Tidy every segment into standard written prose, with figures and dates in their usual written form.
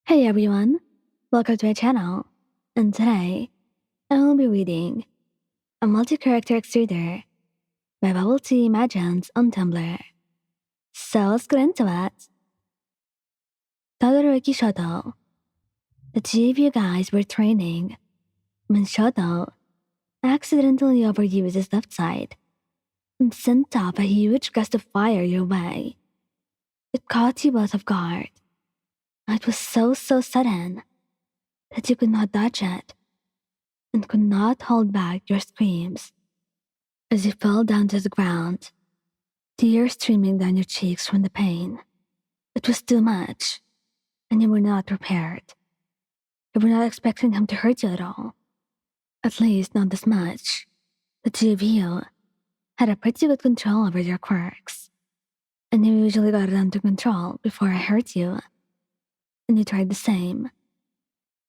Hey everyone, welcome to my channel, and today I will be reading a multi-character extruder by Bubble Tea Imagines on Tumblr. So let's get into it. Todoroki Shouto. The two of you guys were training when Shouto accidentally overused his left side and sent up a huge gust of fire your way. It caught you both off guard. It was so sudden that you could not dodge it and could not hold back your screams as you fell down to the ground, tears streaming down your cheeks from the pain. It was too much, and you were not prepared. You were not expecting him to hurt you at all. At least not this much. The two of you had a pretty good control over your quirks, and you usually got it under control before I hurt you. And you tried the same.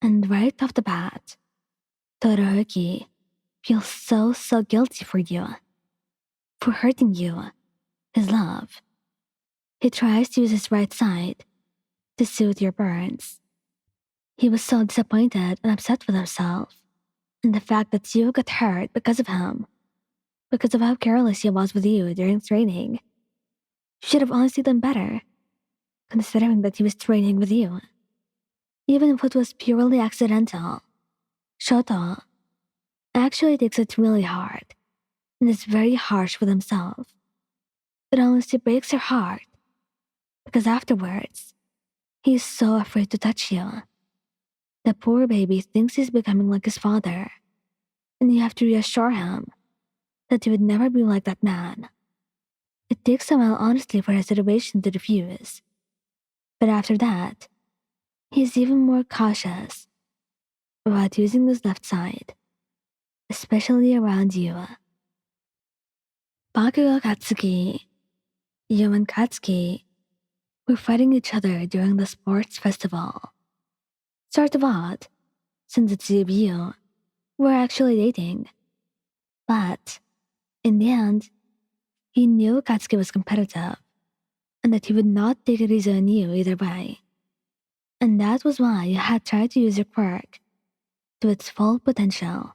And right off the bat, Todoroki feels so guilty for you. For hurting you, his love. He tries to use his right side to soothe your burns. He was so disappointed and upset with himself, and the fact that you got hurt because of him, because of how careless he was with you during training. You should have honestly done better, considering that he was training with you. Even if it was purely accidental, Shouto actually takes it really hard and is very harsh with himself. It honestly breaks your heart, because afterwards, he is so afraid to touch you. The poor baby thinks he's becoming like his father, and you have to reassure him that he would never be like that man. It takes a while, honestly, for his situation to diffuse. But after that, he's even more cautious about using his left side, especially around you. Bakugou Katsuki, you and Katsuki were fighting each other during the sports festival. Sort of odd, since the two of you were actually dating. But in the end, he knew Katsuki was competitive and that he would not take it easy on you either way. And that was why you had tried to use your quirk to its full potential.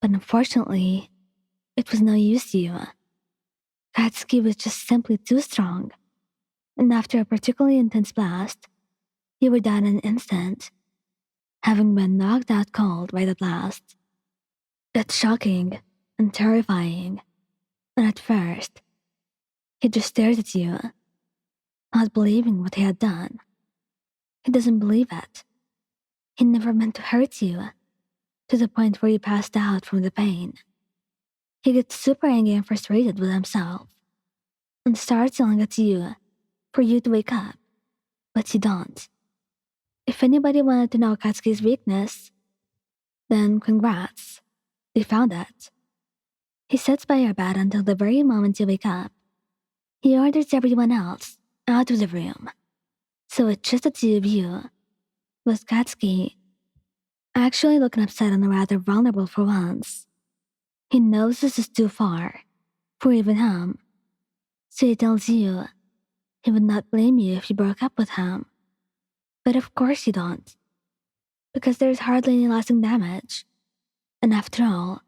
But unfortunately, it was no use to you. Katsuki was just simply too strong, and after a particularly intense blast, you were down in an instant, having been knocked out cold by the blast. It's shocking and terrifying, and at first, he just stared at you, not believing what he had done. He doesn't believe it. He never meant to hurt you, to the point where you passed out from the pain. He gets super angry and frustrated with himself, and starts yelling at you for you to wake up, but you don't. If anybody wanted to know Katsuki's weakness, then congrats, they found it. He sits by your bed until the very moment you wake up. He orders everyone else out of the room, so it's just the two of you, with Katsuki actually looking upset and rather vulnerable for once. He knows this is too far for even him, so he tells you he would not blame you if you broke up with him. But of course you don't, because there's hardly any lasting damage. And after all,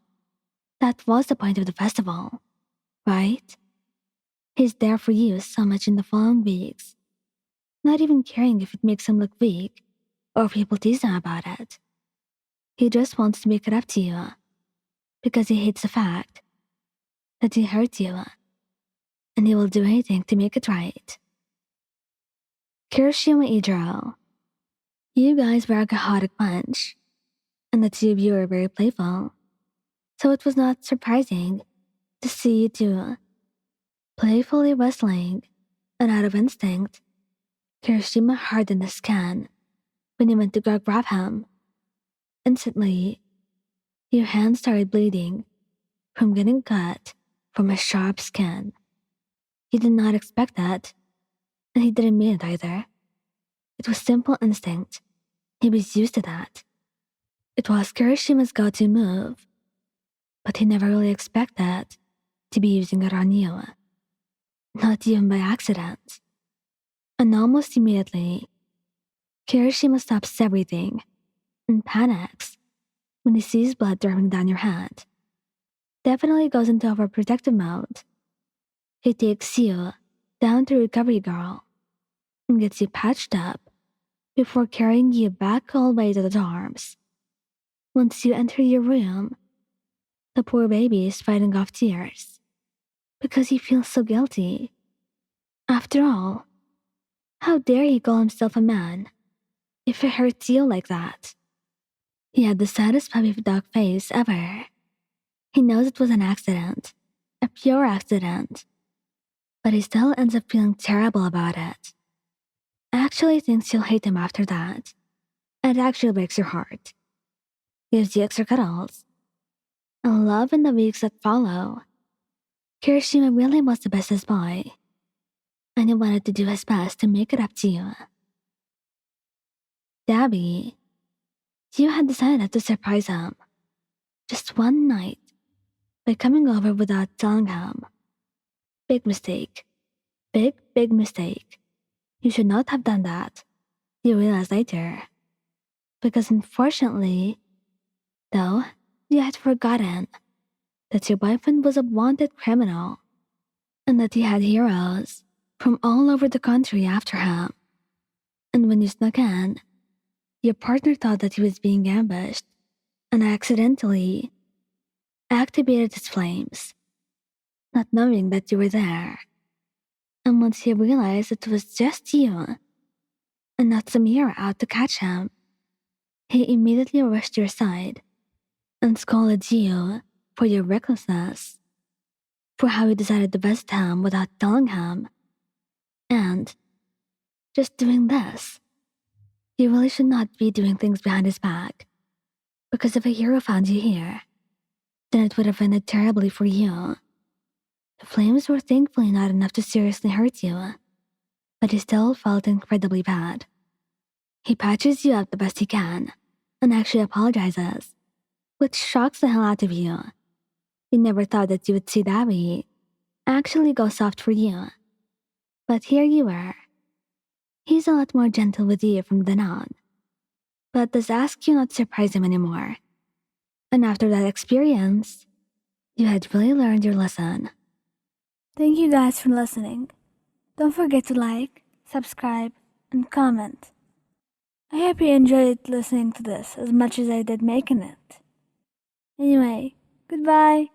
that was the point of the festival, right? He's there for you so much in the following weeks, not even caring if it makes him look weak or if people tease him about it. He just wants to make it up to you, because he hates the fact that he hurt you, and he will do anything to make it right. Kirishima Eijiro. You guys were a chaotic bunch, and the two of you were very playful, so it was not surprising to see you two playfully wrestling, and out of instinct, Kirishima hardened his skin when you went to go grab him. Instantly, your hand started bleeding from getting cut from a sharp skin. He did not expect that, and he didn't mean it either. It was simple instinct. He was used to that. It was Kirishima's go-to move, but he never really expected to be using it on you. Not even by accident. And almost immediately, Kirishima stops everything and panics when he sees blood dripping down your hand. Definitely goes into overprotective mode. He takes you down to Recovery Girl and gets you patched up before carrying you back all the way to the dorms. Once you enter your room, the poor baby is fighting off tears because he feels so guilty. After all, how dare he call himself a man if it hurts you like that? He had the saddest puppy dog face ever. He knows it was an accident, a pure accident, but he still ends up feeling terrible about it. Actually thinks you'll hate him after that, and it actually breaks your heart. Gives you extra cuddles, and love in the weeks that follow. Kirishima really was the bestest boy, and he wanted to do his best to make it up to you. Dabi, you had decided to surprise him just one night by coming over without telling him. Big mistake. Big mistake. You should not have done that, you realize later. Because unfortunately, though, you had forgotten that your boyfriend was a wanted criminal and that he had heroes from all over the country after him. And when you snuck in, your partner thought that he was being ambushed and accidentally activated his flames, not knowing that you were there. And once he realized it was just you and not some hero out to catch him, he immediately rushed to your side and scolded you for your recklessness, for how you decided to visit him without telling him, and just doing this. You really should not be doing things behind his back, because if a hero found you here, then it would have ended terribly for you. The flames were thankfully not enough to seriously hurt you, but he still felt incredibly bad. He patches you up the best he can, and actually apologizes, which shocks the hell out of you. You never thought that you would see Dabi actually go soft for you, but here you were. He's a lot more gentle with you from then on, but does ask you not to surprise him anymore. And after that experience, you had really learned your lesson. Thank you guys for listening. Don't forget to like, subscribe, and comment. I hope you enjoyed listening to this as much as I did making it. Anyway, goodbye.